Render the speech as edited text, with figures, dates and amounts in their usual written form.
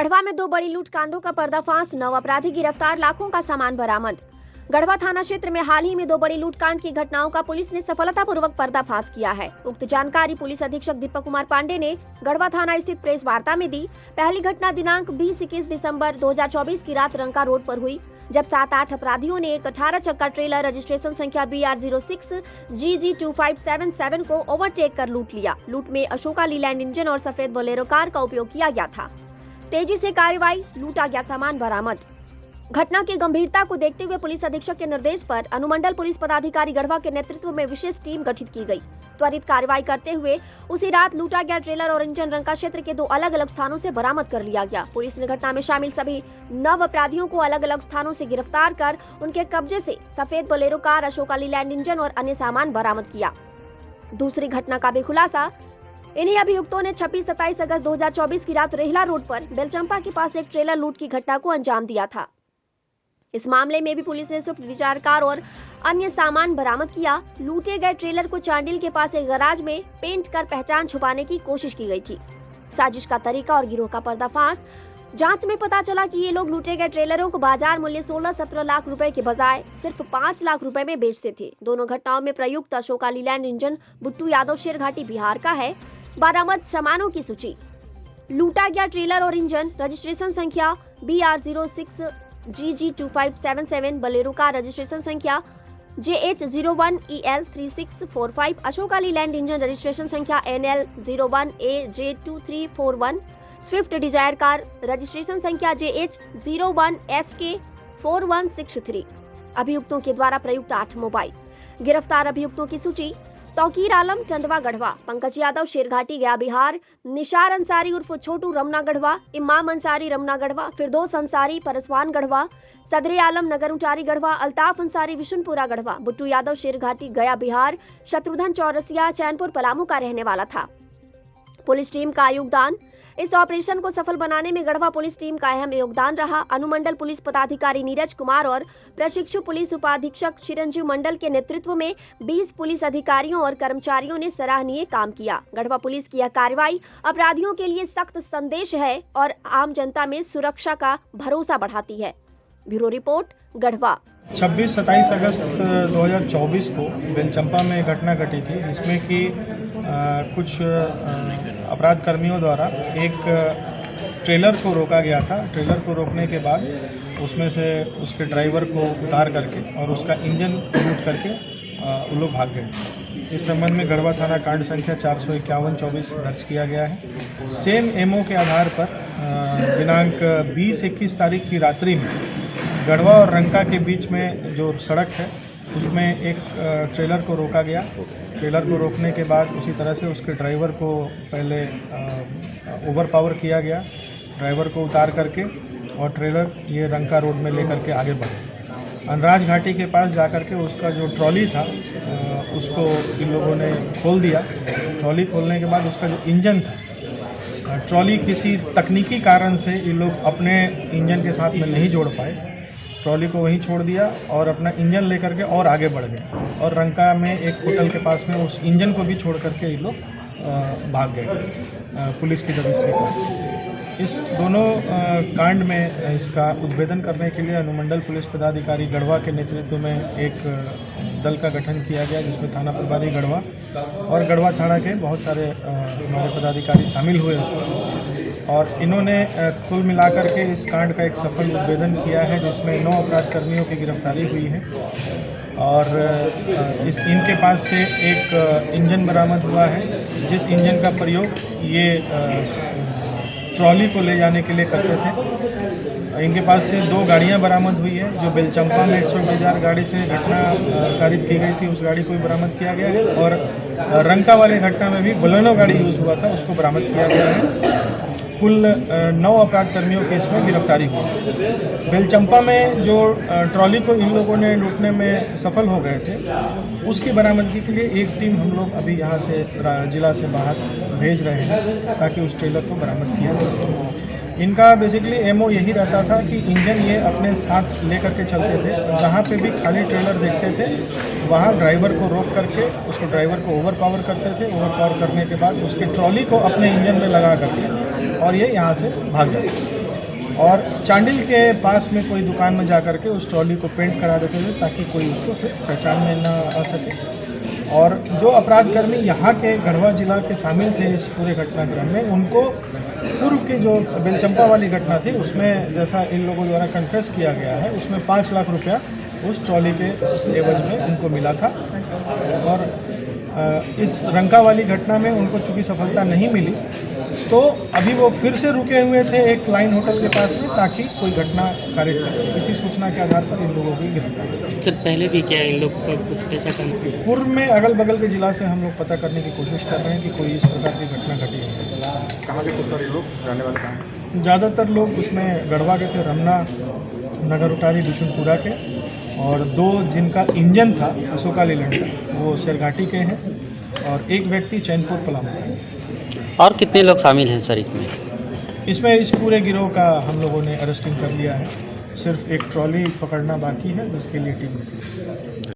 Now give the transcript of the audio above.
गढ़वा में 2 बड़ी लूट कांडों का पर्दाफाश, 9 अपराधी गिरफ्तार, लाखों का सामान बरामद। गढ़वा थाना क्षेत्र में हाल ही में 2 बड़ी लूटकांड की घटनाओं का पुलिस ने सफलतापूर्वक पर्दाफाश किया है। उक्त जानकारी पुलिस अधीक्षक दीपक कुमार पांडे ने गढ़वा थाना स्थित प्रेस वार्ता में दी। पहली घटना दिनांक 20-21 दिसंबर 2024 की रात रंका रोड पर हुई, जब 7-8 अपराधियों ने एक 18 चक्का ट्रेलर रजिस्ट्रेशन संख्या BR06 GG2577 को ओवरटेक कर लूट लिया। लूट में अशोका लीलैंड इंजन और सफेद बोलेरो कार का उपयोग किया गया था। तेजी से कार्रवाई, लूटा गया सामान बरामद। घटना की गंभीरता को देखते हुए पुलिस अधीक्षक के निर्देश पर अनुमंडल पुलिस पदाधिकारी गढ़वा के नेतृत्व में विशेष टीम गठित की गई। त्वरित कार्रवाई करते हुए उसी रात लूटा गया ट्रेलर और इंजन रंका क्षेत्र के 2 अलग-अलग स्थानों से बरामद कर लिया गया। पुलिस ने घटना में शामिल सभी 9 अपराधियों को अलग-अलग स्थानों से गिरफ्तार कर उनके कब्जे से सफेद Bolero car, Ashoka Leyland engine और अन्य सामान बरामद किया। दूसरी घटना का भी खुलासा, इन्हीं अभियुक्तों ने 26-27 अगस्त 2024 की रात रेहला रोड पर बेलचंपा के पास एक ट्रेलर लूट की घटना को अंजाम दिया था। इस मामले में भी पुलिस ने स्विफ्ट डिजायर कार और अन्य सामान बरामद किया। लूटे गए ट्रेलर को चांडिल के पास एक गैराज में पेंट कर पहचान छुपाने की कोशिश की गई थी। साजिश का तरीका और गिरोह का पर्दाफाश, जांच में पता चला कि ये लोग लूटे गए ट्रेलरों को बाजार मूल्य 16-17 लाख रुपए के बजाय सिर्फ 5 लाख रुपए में बेचते थे। दोनों घटनाओं में प्रयुक्त अशोका लीलैंड इंजन बुट्टू यादव शेरघाटी बिहार का है। बरामद सामानों की सूची, लूटा गया ट्रेलर और इंजन, रजिस्ट्रेशन संख्या BR06 GG2577, Bolero car registration संख्या JH01EL3645, Ashoka Leyland engine registration संख्या NL01AJ2341, Swift Dzire car registration संख्या JH01FK4163। अभियुक्तों के द्वारा प्रयुक्त 8 मोबाइल। गिरफ्तार अभियुक्तों की सूची, तौकीर आलम टंडवा गढ़वा, पंकज यादव शेरघाटी गया बिहार, निशार अंसारी उर्फ छोटू रमना गढ़वा, इमाम अंसारी रमना गढ़वा, फिरदौस अंसारी परसवान गढ़वा, सदरे आलम नगर उटारी गढ़वा, अल्ताफ अंसारी विशुनपुरा गढ़वा, बुट्टू यादव शेरघाटी गया बिहार, शत्रुघ्न चौरसिया चैनपुर पलामू का रहने वाला था। पुलिस टीम का योगदान, इस ऑपरेशन को सफल बनाने में गढ़वा पुलिस टीम का अहम योगदान रहा। अनुमंडल पुलिस पदाधिकारी नीरज कुमार और प्रशिक्षु पुलिस उपाधीक्षक चिरंजीव मंडल के नेतृत्व में 20 पुलिस अधिकारियों और कर्मचारियों ने सराहनीय काम किया। गढ़वा पुलिस की यह कार्रवाई अपराधियों के लिए सख्त संदेश है और आम जनता में सुरक्षा का भरोसा बढ़ाती है। Bureau report, Garhwa. 26-27 अगस्त 2024 को बेलचंपा में घटना घटी थी, जिसमें कि कुछ अपराध कर्मियों द्वारा एक ट्रेलर को रोका गया था। ट्रेलर को रोकने के बाद उसमें से उसके ड्राइवर को उतार करके और उसका इंजन लूट करके वो लोग भाग गए। इस संबंध में गढ़वा थाना कांड संख्या 451-24 दर्ज किया गया है। सेम एमओ के आधार पर दिनांक 20-21 तारीख की रात्रि में गढ़वा और रंका के बीच में जो सड़क है उसमें एक ट्रेलर को रोका गया। ट्रेलर को रोकने के बाद उसी तरह से उसके ड्राइवर को पहले ओवर पावर किया गया, ड्राइवर को उतार करके, और ट्रेलर ये रंका रोड में लेकर के आगे बढ़े। अनराज घाटी के पास जाकर के उसका जो ट्रॉली था उसको इन लोगों ने खोल दिया। ट्रॉली खोलने के बाद उसका जो इंजन था, ट्रॉली किसी तकनीकी कारण से ये लोग अपने इंजन के साथ में नहीं जोड़ पाए। ट्रॉली को वहीं छोड़ दिया और अपना इंजन लेकर के और आगे बढ़ गए और रंका में एक होटल के पास में उस इंजन को भी छोड़ करके ये लोग भाग गए। पुलिस की जब इस दोनों कांड में इसका उद्भेदन करने के लिए अनुमंडल पुलिस पदाधिकारी गढ़वा के नेतृत्व में एक दल का गठन किया गया, जिसमें थाना प्रभारी गढ़वा और गढ़वा थाना के बहुत सारे हमारे पदाधिकारी शामिल हुए उसमें। और इन्होंने कुल मिलाकर के इस कांड का एक सफल उद्भेदन किया है, जिसमें 9 अपराध कर्मियों की गिरफ्तारी हुई है और इनके पास से एक इंजन बरामद हुआ है, जिस इंजन का प्रयोग ये ट्रॉली को ले जाने के लिए करते थे। इनके पास से 2 गाड़ियां बरामद हुई है, जो बेलचंपा में 100 गाड़ी से घटना कारित की गई थी, उस गाड़ी को भी बरामद किया गया है। और रंका वाली घटना में भी बोलेरो गाड़ी यूज़ हुआ था, उसको बरामद किया गया है। कुल 9 अपराध कर्मियों की इसमें गिरफ्तारी हुई। बेलचंपा में जो ट्रॉली को इन लोगों ने लूटने में सफल हो गए थे, उसकी बरामदगी के लिए एक टीम हम लोग अभी यहाँ से जिला से बाहर भेज रहे हैं, ताकि उस ट्रेलर को बरामद किया जा सके। इनका बेसिकली एमओ यही रहता था कि इंजन ये अपने साथ लेकर के चलते थे, जहाँ पे भी खाली ट्रेलर देखते थे वहाँ ड्राइवर को रोक करके उसको ड्राइवर को ओवर पावर करते थे। ओवर पावर करने के बाद उसके ट्रॉली को अपने इंजन में लगा करके और ये यहाँ से भाग जाते थे। और चांडिल के पास में कोई दुकान में जा कर के उस ट्रॉली को पेंट करा देते थे ताकि कोई उसको फिर पहचान में ना आ सके। और जो अपराधकर्मी यहाँ के गढ़वा जिला के शामिल थे इस पूरे घटनाक्रम में, उनको पूर्व की जो बेलचंपा वाली घटना थी उसमें जैसा इन लोगों द्वारा कन्फेस किया गया है, उसमें 5 लाख रुपया उस ट्रॉली के एवज में उनको मिला था। और इस रंका वाली घटना में उनको चूँकि सफलता नहीं मिली तो अभी वो फिर से रुके हुए थे एक लाइन होटल के पास में ताकि कोई घटना कारित करे। इसी सूचना के आधार पर इन लोगों की गिरफ्तारी। सर पहले भी क्या इन लोग का कुछ ऐसा काम? पूर्व में अगल बगल के जिला से हम लोग पता करने की कोशिश कर रहे हैं कि कोई इस प्रकार की घटना घटी है। कहाँ के तो सारे लोग जाने वाले कहाँ? ज़्यादातर लोग उसमें गढ़वा के थे, रमना, नगर उटारी, बिशुनपुरा के, और 2 जिनका इंजन था अशोका लीलैंड का वो शेरघाटी के हैं, और एक व्यक्ति चैनपुर पलामू का है। और कितने लोग शामिल हैं सर इसमें? इसमें इस पूरे गिरोह का हम लोगों ने अरेस्टिंग कर लिया है। सिर्फ एक ट्रॉली पकड़ना बाकी है जिसके लिए टीम निकली।